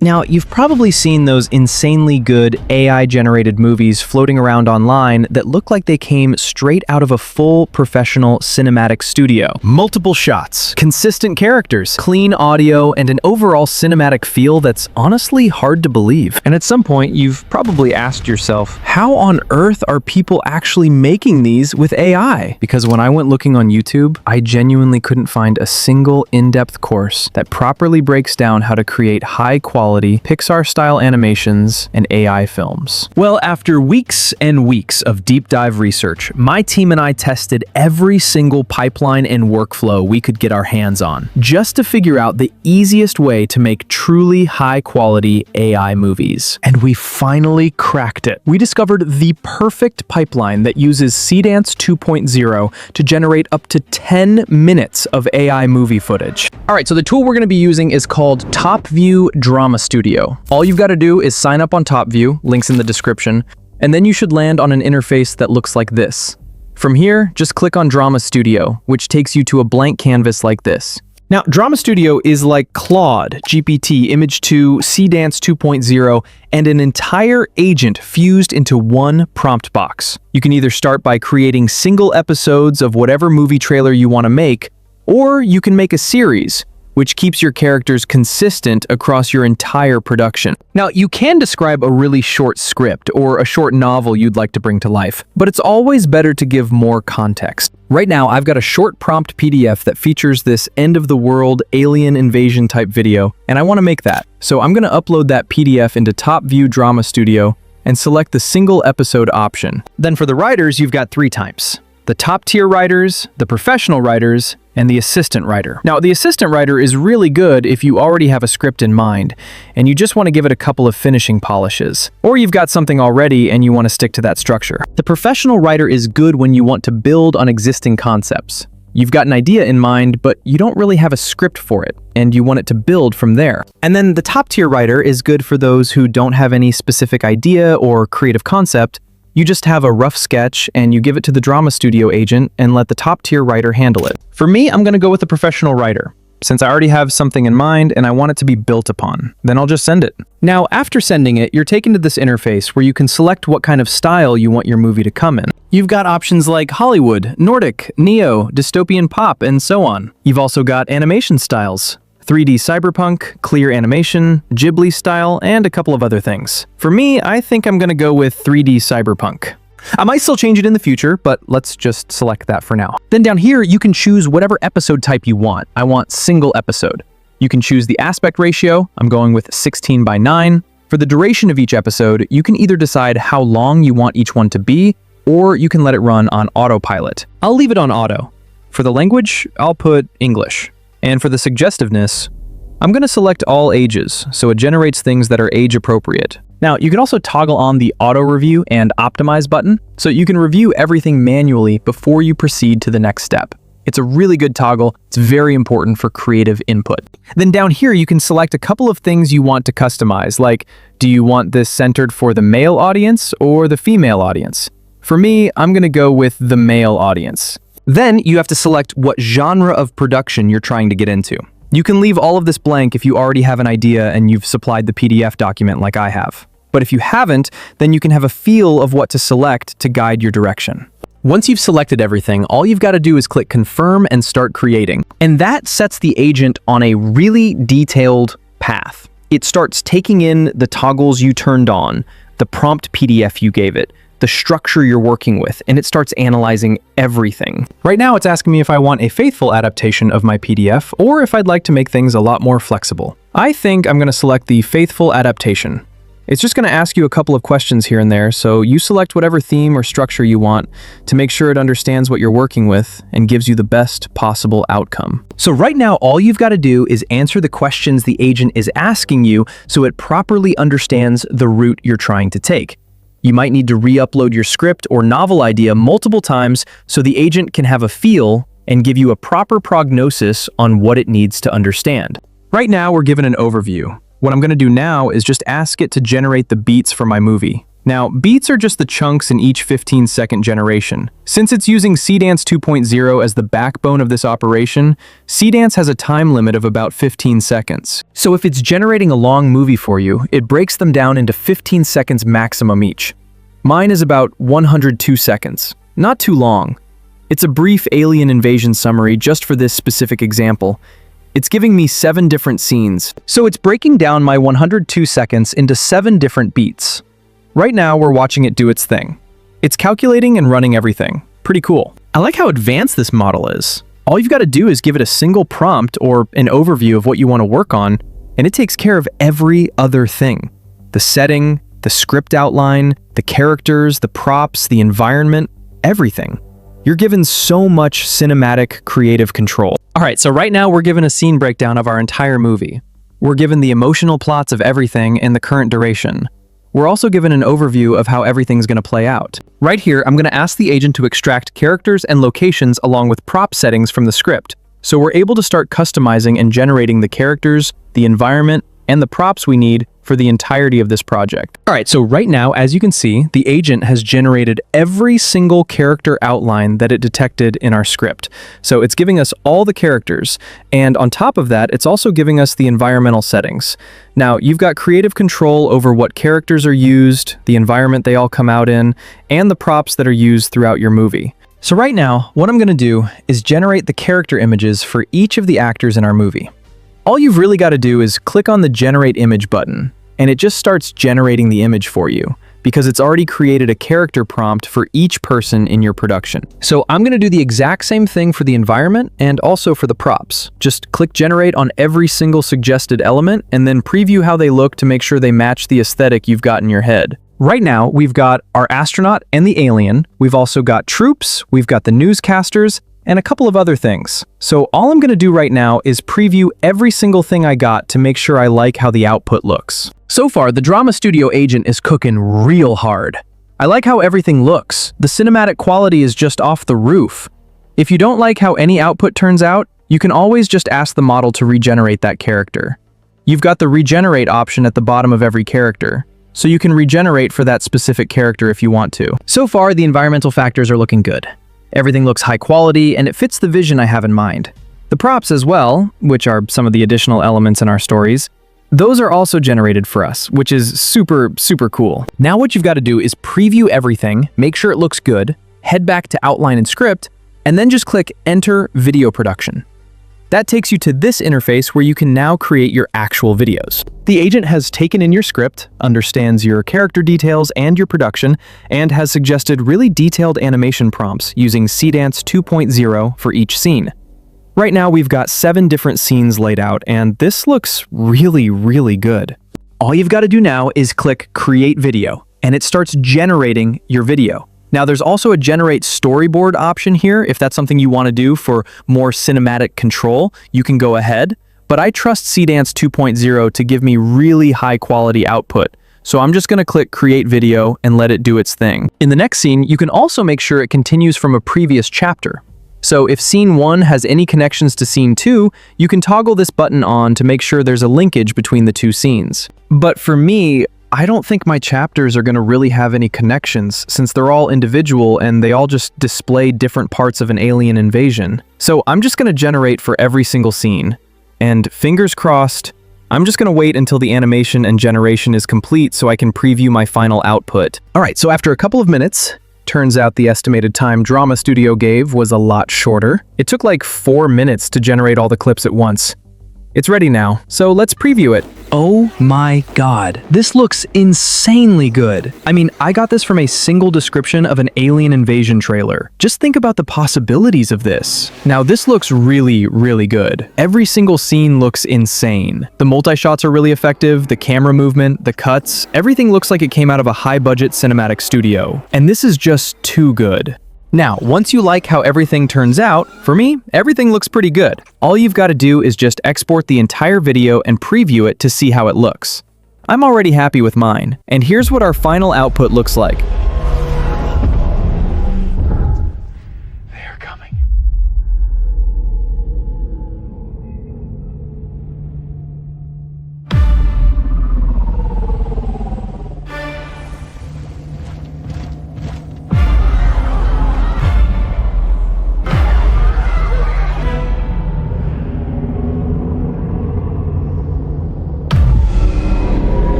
Now, you've probably seen those insanely good AI-generated movies floating around online that look like they came straight out of a full professional cinematic studio. Multiple shots, consistent characters, clean audio, and an overall cinematic feel that's honestly hard to believe. And at some point, you've probably asked yourself, how on earth are people actually making these with AI? Because when I went looking on YouTube, I genuinely couldn't find a single in-depth course that properly breaks down how to create high-quality Pixar-style animations and AI films. Well, after weeks and weeks of deep dive research, my team and I tested every single pipeline and workflow we could get our hands on, just to figure out the easiest way to make truly high-quality AI movies. And we finally cracked it. We discovered the perfect pipeline that uses Seedance 2.0 to generate up to 10 minutes of AI movie footage. All right, so the tool we're going to be using is called Topview Drama Studio. All you've got to do is sign up on Topview, links in the description, and then you should land on an interface that looks like this. From here, just click on Drama Studio, which takes you to a blank canvas like this. Now, Drama Studio is like Claude, GPT, Image 2, Seedance 2.0, and an entire agent fused into one prompt box. You can either start by creating single episodes of whatever movie trailer you want to make, or you can make a series, which keeps your characters consistent across your entire production. Now, you can describe a really short script or a short novel you'd like to bring to life, but it's always better to give more context. Right now, I've got a short prompt PDF that features this end-of-the-world alien invasion type video, and I want to make that. So I'm going to upload that PDF into Topview Drama Studio and select the single episode option. Then for the writers, you've got 3 types: the top-tier writers, the professional writers, and the assistant writer. Now, the assistant writer is really good if you already have a script in mind, and you just want to give it a couple of finishing polishes. Or you've got something already and you want to stick to that structure. The professional writer is good when you want to build on existing concepts. You've got an idea in mind, but you don't really have a script for it, and you want it to build from there. And then the top-tier writer is good for those who don't have any specific idea or creative concept. You just have a rough sketch and you give it to the drama studio agent and let the top-tier writer handle it. For me, I'm going to go with the professional writer, since I already have something in mind and I want it to be built upon. Then I'll just send it. Now, after sending it, you're taken to this interface where you can select what kind of style you want your movie to come in. You've got options like Hollywood, Nordic, Neo, dystopian pop, and so on. You've also got animation styles: 3D cyberpunk, clear animation, Ghibli style, and a couple of other things. For me, I think I'm gonna go with 3D cyberpunk. I might still change it in the future, but let's just select that for now. Then down here, you can choose whatever episode type you want. I want single episode. You can choose the aspect ratio. I'm going with 16:9. For the duration of each episode, you can either decide how long you want each one to be, or you can let it run on autopilot. I'll leave it on auto. For the language, I'll put English. And for the suggestiveness, I'm going to select all ages, so it generates things that are age appropriate. Now, you can also toggle on the auto review and optimize button, so you can review everything manually before you proceed to the next step. It's a really good toggle. It's very important for creative input. Then down here, you can select a couple of things you want to customize, like, do you want this centered for the male audience or the female audience? For me, I'm going to go with the male audience. Then you have to select what genre of production you're trying to get into. You can leave all of this blank if you already have an idea and you've supplied the PDF document like I have. But if you haven't, then you can have a feel of what to select to guide your direction. Once you've selected everything, all you've got to do is click confirm and start creating. And that sets the agent on a really detailed path. It starts taking in the toggles you turned on, the prompt PDF you gave it, the structure you're working with, and it starts analyzing everything. Right now, it's asking me if I want a faithful adaptation of my PDF or if I'd like to make things a lot more flexible. I think I'm going to select the faithful adaptation. It's just going to ask you a couple of questions here and there, so you select whatever theme or structure you want to make sure it understands what you're working with and gives you the best possible outcome. So right now, all you've got to do is answer the questions the agent is asking you so it properly understands the route you're trying to take. You might need to re-upload your script or novel idea multiple times so the agent can have a feel and give you a proper prognosis on what it needs to understand. Right now, we're given an overview. What I'm going to do now is just ask it to generate the beats for my movie. Now, beats are just the chunks in each 15-second generation. Since it's using Seedance 2.0 as the backbone of this operation, Seedance has a time limit of about 15 seconds. So if it's generating a long movie for you, it breaks them down into 15 seconds maximum each. Mine is about 102 seconds. Not too long. It's a brief alien invasion summary just for this specific example. It's giving me 7 different scenes. So it's breaking down my 102 seconds into 7 different beats. Right now, we're watching it do its thing. It's calculating and running everything. Pretty cool. I like how advanced this model is. All you've got to do is give it a single prompt or an overview of what you want to work on, and it takes care of every other thing. The setting, the script outline, the characters, the props, the environment, everything. You're given so much cinematic, creative control. All right, so right now we're given a scene breakdown of our entire movie. We're given the emotional plots of everything and the current duration. We're also given an overview of how everything's going to play out. Right here, I'm going to ask the agent to extract characters and locations along with prop settings from the script. So we're able to start customizing and generating the characters, the environment, and the props we need for the entirety of this project. All right, so right now, as you can see, the agent has generated every single character outline that it detected in our script. So it's giving us all the characters, and on top of that, it's also giving us the environmental settings. Now, you've got creative control over what characters are used, the environment they all come out in, and the props that are used throughout your movie. So right now, what I'm going to do is generate the character images for each of the actors in our movie. All you've really got to do is click on the Generate Image button, and it just starts generating the image for you, because it's already created a character prompt for each person in your production. So I'm going to do the exact same thing for the environment and also for the props. Just click Generate on every single suggested element, and then preview how they look to make sure they match the aesthetic you've got in your head. Right now, we've got our astronaut and the alien, we've also got troops, we've got the newscasters, and a couple of other things. So all I'm going to do right now is preview every single thing I got to make sure I like how the output looks. So far, the Drama Studio agent is cooking real hard. I like how everything looks. The cinematic quality is just off the roof. If you don't like how any output turns out, you can always just ask the model to regenerate that character. You've got the regenerate option at the bottom of every character, so you can regenerate for that specific character if you want to. So far, the environmental factors are looking good. Everything looks high quality, and it fits the vision I have in mind. The props as well, which are some of the additional elements in our stories, those are also generated for us, which is super, super cool. Now what you've got to do is preview everything, make sure it looks good, head back to Outline and Script, and then just click Enter Video Production. That takes you to this interface where you can now create your actual videos. The agent has taken in your script, understands your character details and your production, and has suggested really detailed animation prompts using Seedance 2.0 for each scene. Right now we've got 7 different scenes laid out, and this looks really, really good. All you've got to do now is click Create Video, and it starts generating your video. Now, there's also a Generate Storyboard option here. If that's something you want to do for more cinematic control, you can go ahead. But I trust Seedance 2.0 to give me really high quality output. So I'm just going to click Create Video and let it do its thing. In the next scene, you can also make sure it continues from a previous chapter. So if Scene 1 has any connections to Scene 2, you can toggle this button on to make sure there's a linkage between the 2 scenes. But for me, I don't think my chapters are going to really have any connections since they're all individual and they all just display different parts of an alien invasion. So I'm just going to generate for every single scene. And fingers crossed, I'm just going to wait until the animation and generation is complete so I can preview my final output. All right, so after a couple of minutes, turns out the estimated time Drama Studio gave was a lot shorter. It took like 4 minutes to generate all the clips at once. It's ready now, so let's preview it. Oh my god, this looks insanely good. I mean, I got this from a single description of an alien invasion trailer. Just think about the possibilities of this. Now, this looks really, really good. Every single scene looks insane. The multi-shots are really effective, the camera movement, the cuts, everything looks like it came out of a high-budget cinematic studio. And this is just too good. Now, once you like how everything turns out, for me, everything looks pretty good. All you've got to do is just export the entire video and preview it to see how it looks. I'm already happy with mine, and here's what our final output looks like.